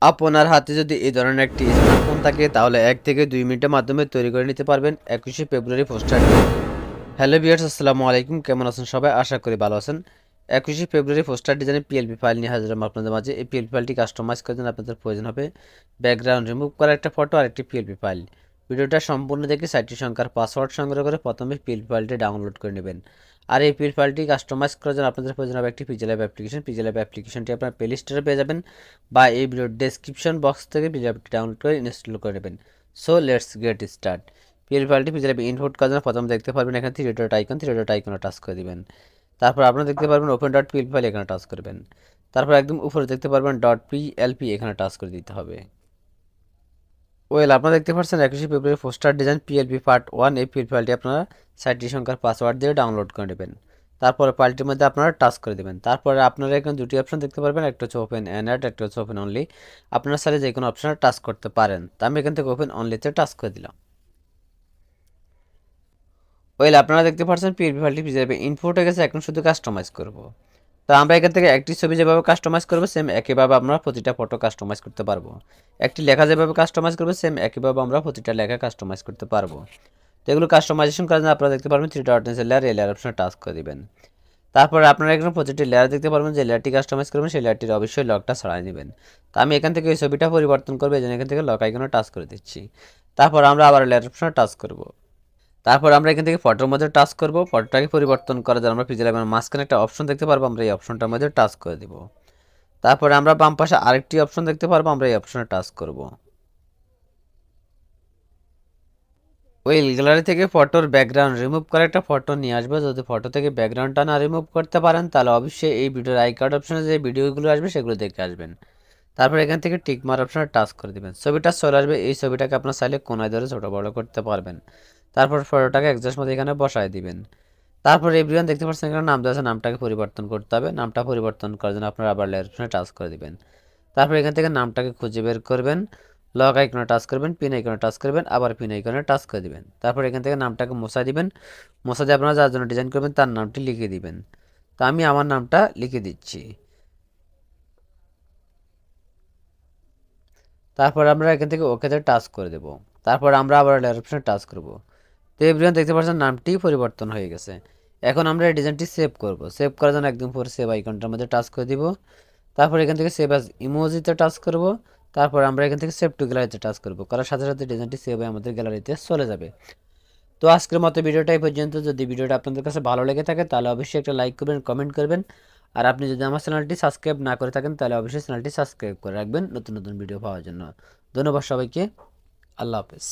আপনার হাতে যদি এই ধরনের একটি স্মার্টফোন থাকে তাহলে 1 থেকে 2 মিনিটের মাধ্যমে তৈরি করে নিতে পারবেন 21শে ফেব্রুয়ারি পোস্টার ডিজাইন। হ্যালো ভিউয়ার্স, আসসালামু আলাইকুম। কেমন আছেন সবাই? আশা করি ভালো আছেন। 21শে ফেব্রুয়ারি পোস্টার ডিজাইনের পিএলপি ফাইল নিয়ে হাজির হলাম আপনাদের মাঝে। এই পিএলপি ফাইলটি কাস্টমাইজ করার জন্য আপনাদের প্রয়োজন হবে ব্যাকগ্রাউন্ড রিমুভ করা একটা ফটো আর একটি পিএলপি ফাইল। ভিডিওটা সম্পূর্ণ দেখে সাইটটি সংখ্যার পাসওয়ার্ড সংগ্রহ করে প্রথমে পিএলপি ফাইলটি ডাউনলোড করে নেবেন। আর এই পিএলপি ফাইলটি কাস্টমাইজ করার জন্য আপনাদের প্রয়োজন হবে একটি পিজিল্যাব অ্যাপ্লিকেশন। পিজিল্যাব অ্যাপ্লিকেশনটি আপনার প্লে লিস্টে পেয়ে যাবেন বা এই ভিডিওর ডেসক্রিপশন বক্স থেকে পিজিল্যাবটি ডাউনলোড করে ইনস্টল করে নেবেন। So let's get start. PL ফাইলটি পিজিল্যাবে ইনপুট করার জন্য প্রথম দেখতে পারবেন এখানে থ্রি ডট আইকনে টাচ করে দিবেন। তারপর আপনারা দেখতে পারবেন ওপেন ডট পিএল ফাইল, এখানে টাচ করবেন। তারপর একদম উপরে দেখতে পারবেন ডট পিএলপি, এখানে টাচ করে দিতে হবে। আপনারা দেখতে পাচ্ছেন 21শে ফেব্রুয়ারি পোস্টার ডিজাইন পিএলপি পার্ট 1। এই পিএল ফাইলটি আপনারা সাইটটি সংখ্যার পাসওয়ার্ড দিয়ে ডাউনলোড করে নেবেন। তারপরে ফাইলটির মধ্যে আপনারা টাচ করে দেবেন। তারপরে আপনারা এখানে দুটি অপশন দেখতে পারবেন, একটা হচ্ছে ওপেন অ্যান্ড অ্যাড, একটা হচ্ছে ওপেন অনলি। আপনারা চাইলে যে কোনো অপশনে টাচ করতে পারেন। তা আমি এখান থেকে ওপেন অনলিতে টাচ করে দিলাম। আপনারা দেখতে পাচ্ছেন পিএলপি ফাইলটি হিসেবে ইনপুট হয়ে গেছে, এখন শুধু কাস্টমাইজ করব। তো আমরা এখান থেকে একটি ছবি যেভাবে কাস্টমাইজ করবো সেম একইভাবে আমরা প্রতিটা ফটো কাস্টমাইজ করতে পারবো। একটি লেখা যেভাবে কাস্টমাইজ করবো সেম একইভাবে আমরা প্রতিটা লেখা কাস্টমাইজ করতে পারবো। তো এগুলো কাস্টমাইজেশন করার জন্য আপনারা দেখতে পারবেন থ্রি ডট লেয়ার, এই লেয়ার অপশনে টাচ করে দিবেন। তারপরে আপনারা এখানে প্রতিটি লেয়ার দেখতে পারবেন, যে লেয়ারটি কাস্টমাইজ করবেন সেই লেয়ারটির অবশ্যই লকটা ছড়াই নেবেন। তো আমি এখান থেকে এই ছবিটা পরিবর্তন করবো, এই জন্য এখান থেকে লক আইকনে টাচ করে দিচ্ছি। তারপর আমরা আবার লেয়ার অপশনে টাচ করবো। তারপর আমরা এখান থেকে ফটোর মধ্যে টাচ করব। ফটোটাকে পরিবর্তন করার জন্য আমরা পিক্সেলের মাঝখানে একটা অপশন দেখতে পারবো, আমরা এই অপশনটার মধ্যে টাচ করে দিব। তারপরে আমরা বাম পাশে আরেকটি অপশন দেখতে পারবো, আমরা এই অপশনে টাচ করব। গ্যালারি থেকে ফটোর ব্যাকগ্রাউন্ড রিমুভ করে একটা ফটো নিয়ে আসবে। যদি ফটো থেকে ব্যাকগ্রাউন্ডটা না রিমুভ করতে পারেন তাহলে অবশ্যই এই ভিডিওর আই কার্ড অপশনে যে ভিডিওগুলো আসবে সেগুলো দেখে আসবেন। তারপর এখান থেকে টিক মার অপশনে টাচ করে দিবেন, ছবিটা চলে আসবে। এই ছবিটাকে আপনার চাইলে কোনায় ধরে ছোটো বড়ো করতে পারবেন। তারপর ফটোটাকে অ্যাডজাস্ট মতো এখানে বসায় দিবেন। তারপর এভরিওয়ান দেখতে পাচ্ছেন এখানে নাম দেওয়া আছে, নামটাকে পরিবর্তন করতে হবে। নামটা পরিবর্তন করার জন্য আপনারা আবার লেয়ার অপশনে টাচ করে দিবেন। তারপর এখান থেকে নামটাকে খুঁজে বের করবেন, লক আইকনে টাচ করবেন, পিন আইকনে টাচ করবেন, আবার পিন আইকনে টাচ করে দিবেন। তারপর এখান থেকে নামটাকে মোছা দিবেন। মোছা দিয়ে আপনারা যার জন্য ডিজাইন করবেন তার নামটি লিখে দিবেন। তো আমি আমার নামটা লিখে দিচ্ছি। তারপর আমরা এখান থেকে ওকেতে টাচ করে দেব। তারপর আমরা আবার লেয়ার অপশনে টাচ করব। তো এভরিওয়ান দেখতে পাচ্ছেন নামটি পরিবর্তন হয়ে গেছে। এখন আমরা এই ডিজাইনটি সেভ করব। সেভ করার জন্য একদম পরে সেভ আইকনটার মধ্যে টাচ করে দিব। তারপর এখান থেকে সেভ অ্যাজ ইমোজিতে টাচ করব। তারপর আমরা এখান থেকে সেভ টু গ্যালারিতে টাচ করব। করার সাথে সাথে ডিজাইনটি সেভ হয়ে আমাদের গ্যালারিতে চলে যাবে। তো আজকের মতো ভিডিওটা এই পর্যন্ত। যদি ভিডিওটা আপনাদের কাছে ভালো লেগে থাকে তাহলে অবশ্যই একটা লাইক করবেন, কমেন্ট করবেন। আর আপনি যদি আমার চ্যানেলটি সাবস্ক্রাইব না করে থাকেন তাহলে অবশ্যই চ্যানেলটি সাবস্ক্রাইব করে রাখবেন নতুন নতুন ভিডিও পাওয়ার জন্য। ধন্যবাদ সবাইকে। আল্লাহ হাফেজ।